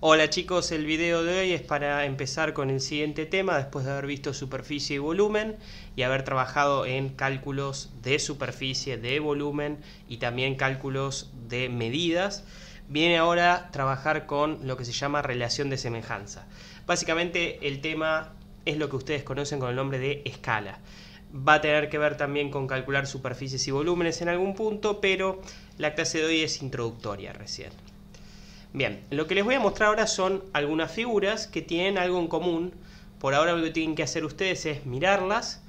Hola chicos, el video de hoy es para empezar con el siguiente tema después de haber visto superficie y volumen y haber trabajado en cálculos de superficie, de volumen y también cálculos de medidas. Viene ahora a trabajar con lo que se llama relación de semejanza. Básicamente el tema es lo que ustedes conocen con el nombre de escala. Va a tener que ver también con calcular superficies y volúmenes en algún punto, pero la clase de hoy es introductoria recién. Bien, lo que les voy a mostrar ahora son algunas figuras que tienen algo en común. Por ahora lo que tienen que hacer ustedes es mirarlas,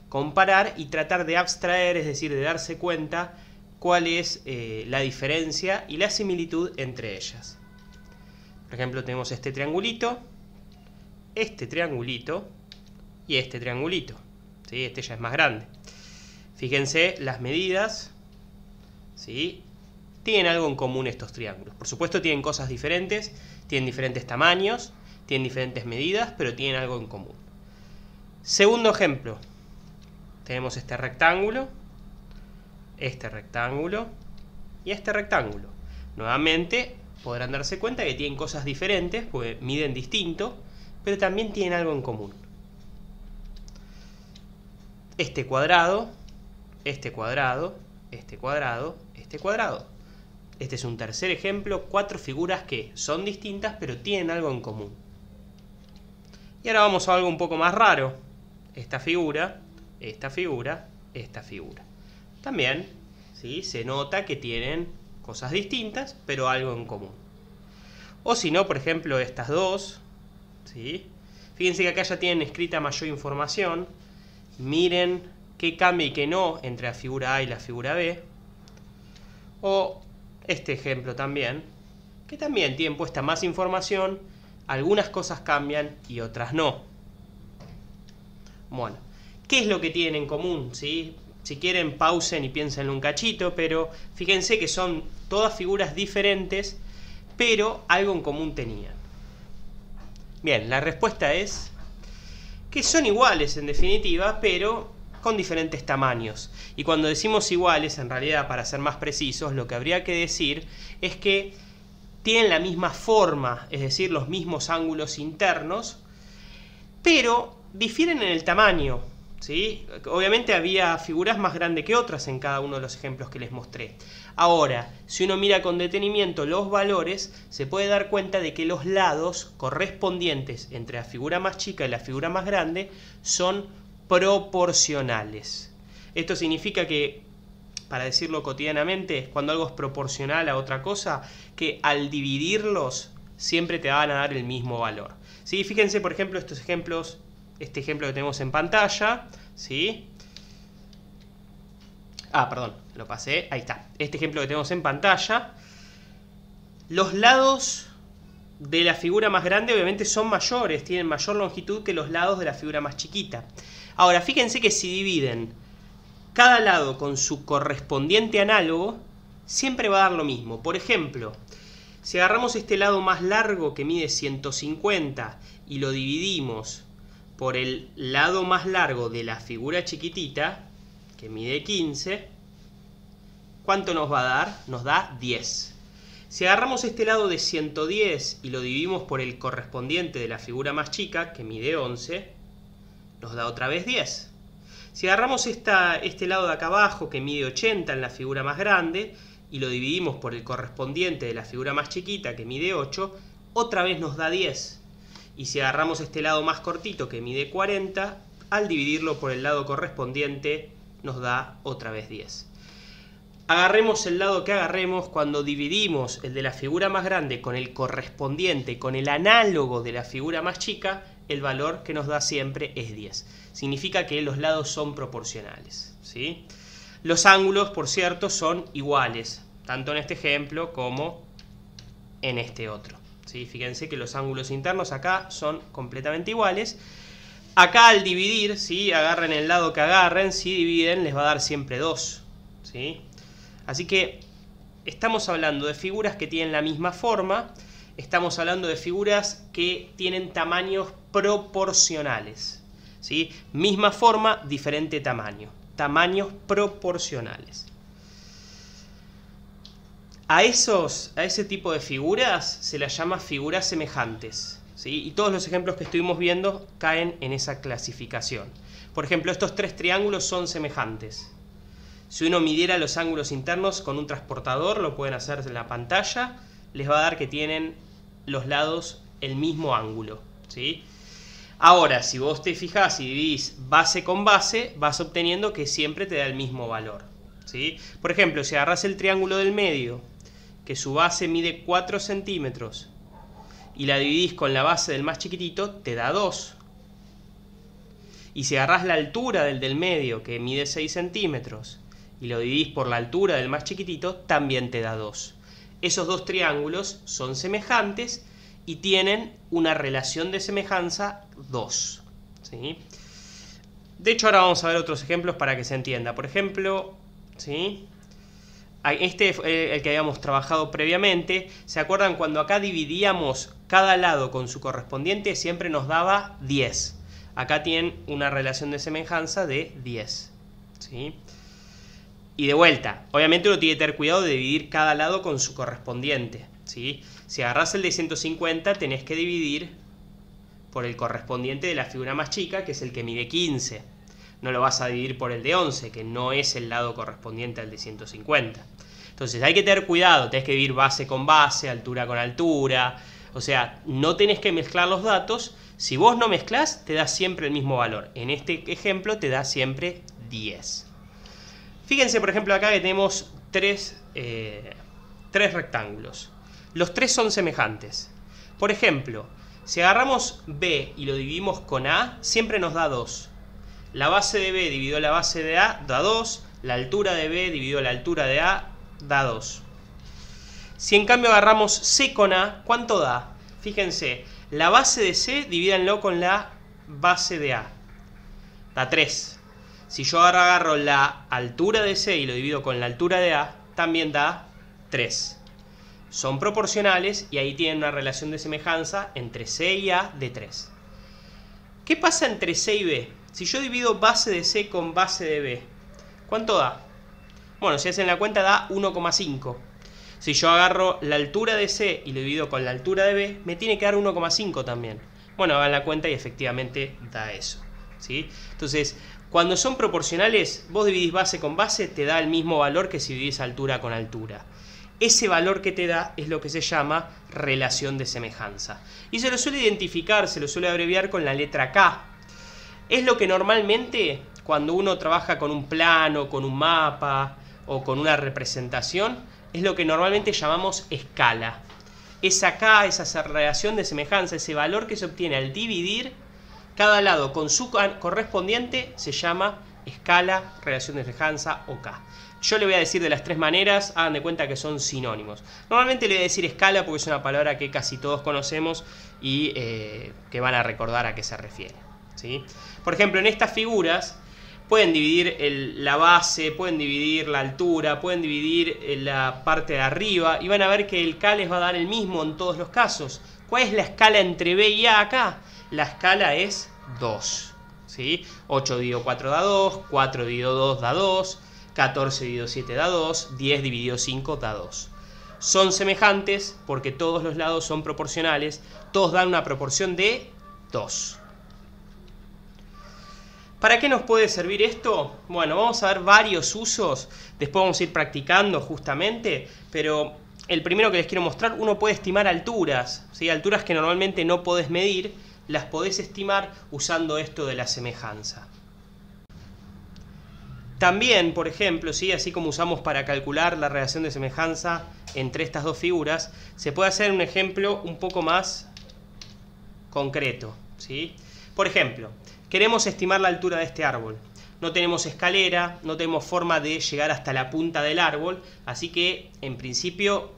comparar y tratar de abstraer, es decir, de darse cuenta cuál es la diferencia y la similitud entre ellas. Por ejemplo, tenemos este triangulito y este triangulito. ¿Sí? Este ya es más grande. Fíjense las medidas, ¿sí? Tienen algo en común estos triángulos. Por supuesto tienen cosas diferentes, tienen diferentes tamaños, tienen diferentes medidas, pero tienen algo en común. Segundo ejemplo. Tenemos este rectángulo y este rectángulo. Nuevamente podrán darse cuenta que tienen cosas diferentes, porque miden distinto, pero también tienen algo en común. Este cuadrado, este cuadrado, este cuadrado, este cuadrado. Este es un tercer ejemplo, 4 figuras que son distintas pero tienen algo en común. Y ahora vamos a algo un poco más raro. Esta figura, esta figura, esta figura. También, ¿sí? Se nota que tienen cosas distintas pero algo en común. O si no, por ejemplo, estas dos, ¿sí? Fíjense que acá ya tienen escrita mayor información. Miren qué cambia y qué no entre la figura A y la figura B. O este ejemplo también, que también tienen puesta más información, algunas cosas cambian y otras no. Bueno, ¿qué es lo que tienen en común? ¿Sí? Si quieren pausen y piensen un cachito, pero fíjense que son todas figuras diferentes, pero algo en común tenían. Bien, la respuesta es que son iguales en definitiva, pero con diferentes tamaños. Y cuando decimos iguales, en realidad, para ser más precisos, lo que habría que decir es que tienen la misma forma, es decir, los mismos ángulos internos, pero difieren en el tamaño, ¿sí? Obviamente había figuras más grandes que otras en cada uno de los ejemplos que les mostré. Ahora, si uno mira con detenimiento los valores, se puede dar cuenta de que los lados correspondientes entre la figura más chica y la figura más grande son proporcionales. Esto significa que, para decirlo cotidianamente, cuando algo es proporcional a otra cosa, que al dividirlos siempre te van a dar el mismo valor. ¿Sí? Fíjense, por ejemplo, estos ejemplos, este ejemplo que tenemos en pantalla, ¿sí? Perdón, lo pasé, ahí está. Este ejemplo que tenemos en pantalla, los lados de la figura más grande obviamente son mayores, tienen mayor longitud que los lados de la figura más chiquita. Ahora, fíjense que si dividen cada lado con su correspondiente análogo, siempre va a dar lo mismo. Por ejemplo, si agarramos este lado más largo que mide 150 y lo dividimos por el lado más largo de la figura chiquitita, que mide 15, ¿cuánto nos va a dar? Nos da 10. Si agarramos este lado de 110 y lo dividimos por el correspondiente de la figura más chica, que mide 11, nos da otra vez 10. Si agarramos este lado de acá abajo, que mide 80 en la figura más grande, y lo dividimos por el correspondiente de la figura más chiquita, que mide 8, otra vez nos da 10. Y si agarramos este lado más cortito, que mide 40, al dividirlo por el lado correspondiente, nos da otra vez 10. Agarremos el lado que agarremos, cuando dividimos el de la figura más grande con el correspondiente, con el análogo de la figura más chica, el valor que nos da siempre es 10. Significa que los lados son proporcionales, ¿sí? Los ángulos, por cierto, son iguales, tanto en este ejemplo como en este otro, ¿sí? Fíjense que los ángulos internos acá son completamente iguales. Acá al dividir, ¿sí? Agarren el lado que agarren, si dividen les va a dar siempre 2, ¿sí? Así que estamos hablando de figuras que tienen la misma forma, estamos hablando de figuras que tienen tamaños proporcionales, ¿sí? Misma forma, diferente tamaño. Tamaños proporcionales. A ese tipo de figuras se las llama figuras semejantes, ¿sí? Y todos los ejemplos que estuvimos viendo caen en esa clasificación. Por ejemplo, estos tres triángulos son semejantes. Si uno midiera los ángulos internos con un transportador, lo pueden hacer en la pantalla, les va a dar que tienen los lados el mismo ángulo, ¿sí? Ahora, si vos te fijás y dividís base con base, vas obteniendo que siempre te da el mismo valor, ¿sí? Por ejemplo, si agarrás el triángulo del medio, que su base mide 4 centímetros, y la dividís con la base del más chiquitito, te da 2. Y si agarrás la altura del medio, que mide 6 centímetros, y lo dividís por la altura del más chiquitito, también te da 2. Esos dos triángulos son semejantes y tienen una relación de semejanza 2, ¿sí? De hecho, ahora vamos a ver otros ejemplos para que se entienda. Por ejemplo, ¿sí? Este es el que habíamos trabajado previamente. ¿Se acuerdan cuando acá dividíamos cada lado con su correspondiente? Siempre nos daba 10. Acá tienen una relación de semejanza de 10, ¿sí? Y de vuelta, obviamente uno tiene que tener cuidado de dividir cada lado con su correspondiente, ¿sí? Si agarrás el de 150, tenés que dividir por el correspondiente de la figura más chica, que es el que mide 15. No lo vas a dividir por el de 11, que no es el lado correspondiente al de 150. Entonces hay que tener cuidado, tenés que dividir base con base, altura con altura. O sea, no tenés que mezclar los datos. Si vos no mezclás, te da siempre el mismo valor. En este ejemplo te da siempre 10. Fíjense, por ejemplo, acá que tenemos tres rectángulos. Los tres son semejantes. Por ejemplo, si agarramos B y lo dividimos con A, siempre nos da 2. La base de B dividido la base de A da 2. La altura de B dividido la altura de A da 2. Si en cambio agarramos C con A, ¿cuánto da? Fíjense, la base de C divídanlo con la base de A. Da 3. Si yo ahora agarro la altura de C y lo divido con la altura de A, también da 3. Son proporcionales y ahí tienen una relación de semejanza entre C y A de 3. ¿Qué pasa entre C y B? Si yo divido base de C con base de B, ¿cuánto da? Bueno, si hacen la cuenta da 1,5. Si yo agarro la altura de C y lo divido con la altura de B, me tiene que dar 1,5 también. Bueno, hagan la cuenta y efectivamente da eso, ¿sí? Entonces, cuando son proporcionales, vos dividís base con base, te da el mismo valor que si dividís altura con altura. Ese valor que te da es lo que se llama relación de semejanza. Y se lo suele identificar, se lo suele abreviar con la letra K. Es lo que normalmente, cuando uno trabaja con un plano, con un mapa o con una representación, es lo que normalmente llamamos escala. Esa K, esa relación de semejanza, ese valor que se obtiene al dividir cada lado con su correspondiente, se llama escala, relación de semejanza o K. Yo le voy a decir de las tres maneras, hagan de cuenta que son sinónimos. Normalmente le voy a decir escala porque es una palabra que casi todos conocemos y que van a recordar a qué se refiere, ¿sí? Por ejemplo, en estas figuras pueden dividir la base, pueden dividir la altura, pueden dividir la parte de arriba y van a ver que el K les va a dar el mismo en todos los casos. ¿Cuál es la escala entre B y A acá? La escala es 2, ¿sí? 8 dividido 4 da 2, 4 dividido 2 da 2, 14 dividido 7 da 2, 10 dividido 5 da 2. Son semejantes porque todos los lados son proporcionales, todos dan una proporción de 2. ¿Para qué nos puede servir esto? Bueno, vamos a ver varios usos, después vamos a ir practicando justamente, pero el primero que les quiero mostrar, uno puede estimar alturas, ¿sí? Alturas que normalmente no podés medir, las podés estimar usando esto de la semejanza. También, por ejemplo, ¿sí? Así como usamos para calcular la relación de semejanza entre estas dos figuras, se puede hacer un ejemplo un poco más concreto, ¿sí? Por ejemplo, queremos estimar la altura de este árbol. No tenemos escalera, no tenemos forma de llegar hasta la punta del árbol, así que, en principio,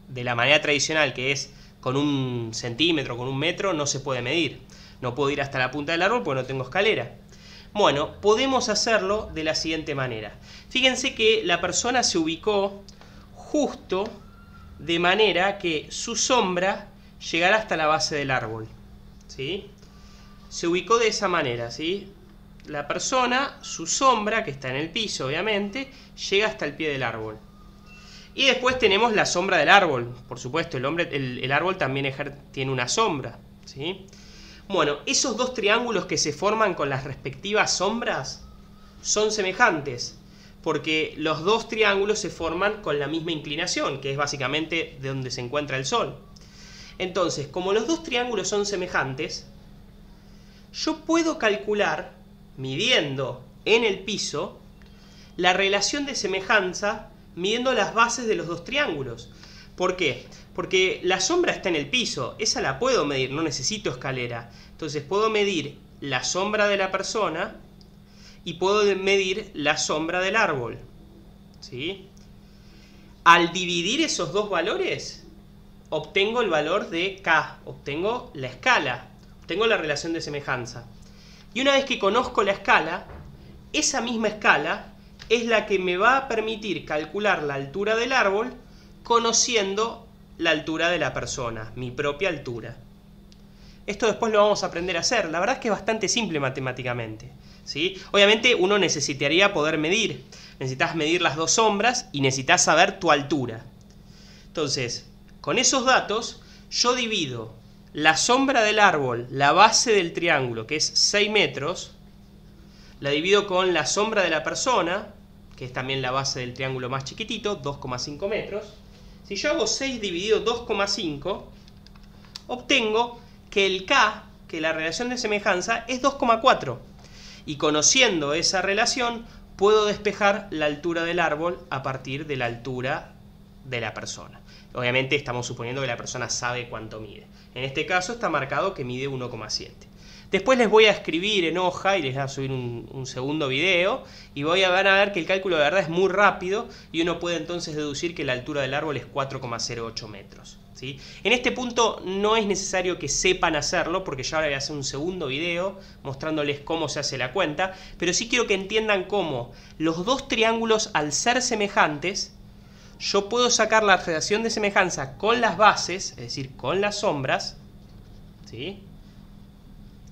de la manera tradicional, que es con 1 centímetro, con 1 metro, no se puede medir. No puedo ir hasta la punta del árbol porque no tengo escalera. Bueno, podemos hacerlo de la siguiente manera. Fíjense que la persona se ubicó justo de manera que su sombra llegará hasta la base del árbol, ¿sí? Se ubicó de esa manera, ¿sí? La persona, su sombra, que está en el piso obviamente, llega hasta el pie del árbol. Y después tenemos la sombra del árbol. Por supuesto, el árbol también tiene una sombra, ¿sí? Bueno, esos dos triángulos que se forman con las respectivas sombras son semejantes, porque los dos triángulos se forman con la misma inclinación, que es básicamente de donde se encuentra el Sol. Entonces, como los dos triángulos son semejantes, yo puedo calcular, midiendo en el piso, la relación de semejanza midiendo las bases de los dos triángulos. ¿Por qué? Porque la sombra está en el piso, esa la puedo medir, no necesito escalera. Entonces puedo medir la sombra de la persona y puedo medir la sombra del árbol, ¿sí? Al dividir esos dos valores, obtengo el valor de K, obtengo la escala, obtengo la relación de semejanza. Y una vez que conozco la escala, esa misma escala es la que me va a permitir calcular la altura del árbol conociendo la altura de la persona, mi propia altura. Esto después lo vamos a aprender a hacer. La verdad es que es bastante simple matemáticamente, ¿sí? Obviamente uno necesitaría poder medir. Necesitas medir las dos sombras y necesitas saber tu altura. Entonces, con esos datos, yo divido la sombra del árbol, la base del triángulo, que es 6 metros, la divido con la sombra de la persona, que es también la base del triángulo más chiquitito, 2,5 metros. Si yo hago 6 dividido 2,5, obtengo que el K, que la relación de semejanza, es 2,4. Y conociendo esa relación, puedo despejar la altura del árbol a partir de la altura de la persona. Obviamente estamos suponiendo que la persona sabe cuánto mide. En este caso está marcado que mide 1,7. Después les voy a escribir en hoja y les voy a subir un segundo video y van a ver que el cálculo de verdad es muy rápido y uno puede entonces deducir que la altura del árbol es 4,08 metros. ¿Sí? En este punto no es necesario que sepan hacerlo porque ya ahora voy a hacer un segundo video mostrándoles cómo se hace la cuenta, pero sí quiero que entiendan cómo los dos triángulos, al ser semejantes, yo puedo sacar la relación de semejanza con las bases, es decir, con las sombras, ¿sí?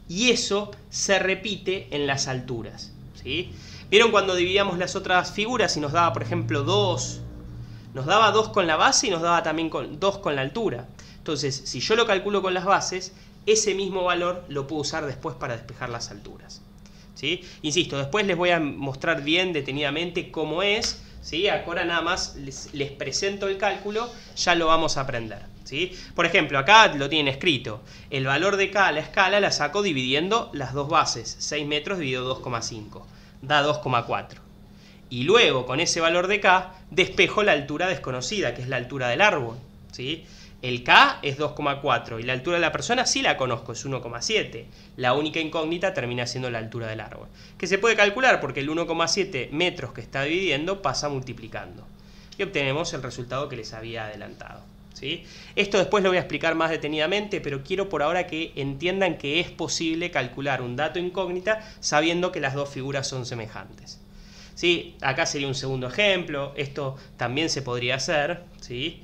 Y eso se repite en las alturas, ¿sí? ¿Vieron cuando dividíamos las otras figuras y nos daba, por ejemplo, 2? Nos daba 2 con la base y nos daba también 2 con la altura. Entonces, si yo lo calculo con las bases, ese mismo valor lo puedo usar después para despejar las alturas, ¿sí? Insisto, después les voy a mostrar bien detenidamente cómo es, ¿sí? Ahora nada más les presento el cálculo, ya lo vamos a aprender, ¿sí? Por ejemplo, acá lo tienen escrito. El valor de K, la escala, la saco dividiendo las dos bases. 6 metros dividido 2,5. Da 2,4. Y luego, con ese valor de K, despejo la altura desconocida, que es la altura del árbol, ¿sí? El K es 2,4 y la altura de la persona sí la conozco, es 1,7. La única incógnita termina siendo la altura del árbol, que se puede calcular porque el 1,7 metros que está dividiendo pasa multiplicando. Y obtenemos el resultado que les había adelantado, ¿sí? Esto después lo voy a explicar más detenidamente, pero quiero por ahora que entiendan que es posible calcular un dato incógnita sabiendo que las dos figuras son semejantes, ¿sí? Acá sería un segundo ejemplo, esto también se podría hacer, ¿sí?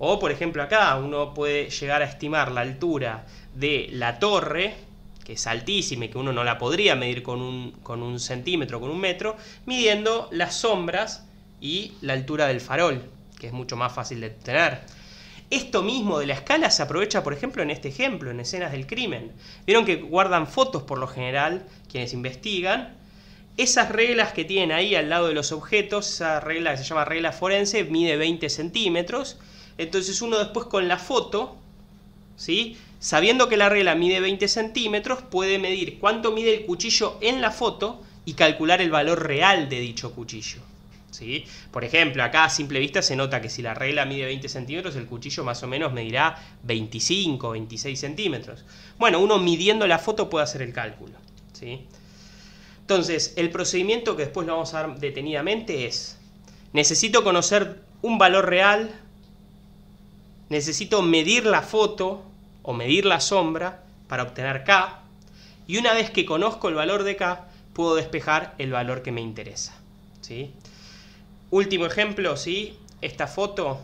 O por ejemplo acá uno puede llegar a estimar la altura de la torre, que es altísima y que uno no la podría medir con un centímetro, con un metro, midiendo las sombras y la altura del farol, que es mucho más fácil de obtener. Esto mismo de la escala se aprovecha, por ejemplo, en este ejemplo, en escenas del crimen. Vieron que guardan fotos por lo general quienes investigan. Esas reglas que tienen ahí al lado de los objetos, esa regla que se llama regla forense, mide 20 centímetros. Entonces uno después con la foto, ¿sí? Sabiendo que la regla mide 20 centímetros, puede medir cuánto mide el cuchillo en la foto y calcular el valor real de dicho cuchillo, ¿sí? Por ejemplo, acá a simple vista se nota que si la regla mide 20 centímetros, el cuchillo más o menos medirá 25, 26 centímetros. Bueno, uno midiendo la foto puede hacer el cálculo, ¿sí? Entonces, el procedimiento que después lo vamos a dar detenidamente es: necesito conocer un valor real, necesito medir la foto o medir la sombra para obtener K, y una vez que conozco el valor de K, puedo despejar el valor que me interesa, ¿sí? Último ejemplo, ¿sí? Esta foto,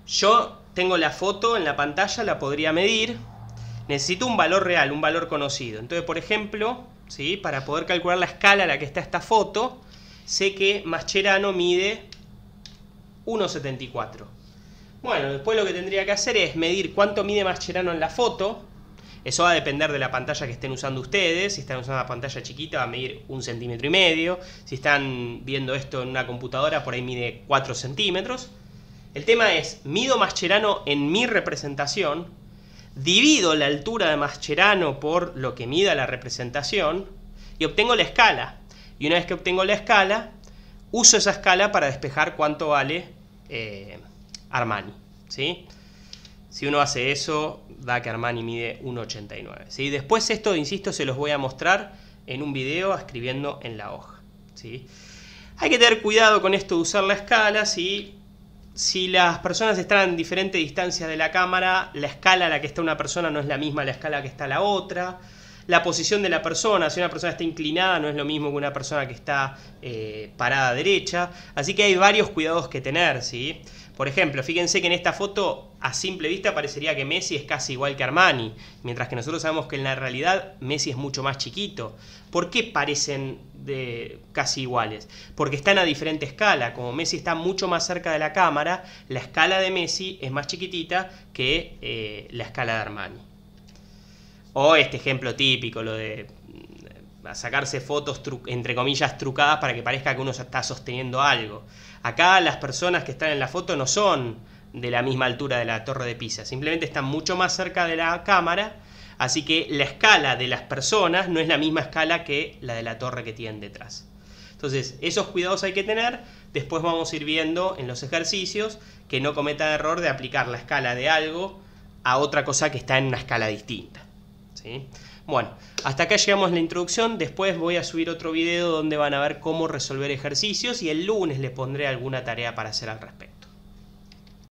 yo tengo la foto en la pantalla, la podría medir, necesito un valor real, un valor conocido. Entonces, por ejemplo, ¿sí? Para poder calcular la escala a la que está esta foto, sé que Mascherano mide 1,74. Bueno, después lo que tendría que hacer es medir cuánto mide Mascherano en la foto. Eso va a depender de la pantalla que estén usando ustedes. Si están usando una pantalla chiquita va a medir 1,5 centímetros. Si están viendo esto en una computadora, por ahí mide 4 centímetros. El tema es, mido Mascherano en mi representación, divido la altura de Mascherano por lo que mida la representación y obtengo la escala. Y una vez que obtengo la escala, uso esa escala para despejar cuánto vale Armani, ¿sí? Si uno hace eso, da que Armani mide 1,89, ¿sí? Después esto, insisto, se los voy a mostrar en un video escribiendo en la hoja, ¿sí? Hay que tener cuidado con esto de usar la escala, ¿sí? Si las personas están en diferentes distancias de la cámara, la escala a la que está una persona no es la misma a la escala a la que está la otra. La posición de la persona, si una persona está inclinada, no es lo mismo que una persona que está parada derecha. Así que hay varios cuidados que tener, ¿sí? Por ejemplo, fíjense que en esta foto, a simple vista, parecería que Messi es casi igual que Armani, mientras que nosotros sabemos que en la realidad Messi es mucho más chiquito. ¿Por qué parecen casi iguales? Porque están a diferente escala. Como Messi está mucho más cerca de la cámara, la escala de Messi es más chiquitita que la escala de Armani. O este ejemplo típico, lo de sacarse fotos entre comillas trucadas para que parezca que uno está sosteniendo algo. Acá las personas que están en la foto no son de la misma altura de la Torre de Pisa, simplemente están mucho más cerca de la cámara, así que la escala de las personas no es la misma escala que la de la torre que tienen detrás. Entonces, esos cuidados hay que tener. Después vamos a ir viendo en los ejercicios que no cometan error de aplicar la escala de algo a otra cosa que está en una escala distinta, ¿sí? Bueno, hasta acá llegamos a la introducción. Después voy a subir otro video donde van a ver cómo resolver ejercicios y el lunes les pondré alguna tarea para hacer al respecto.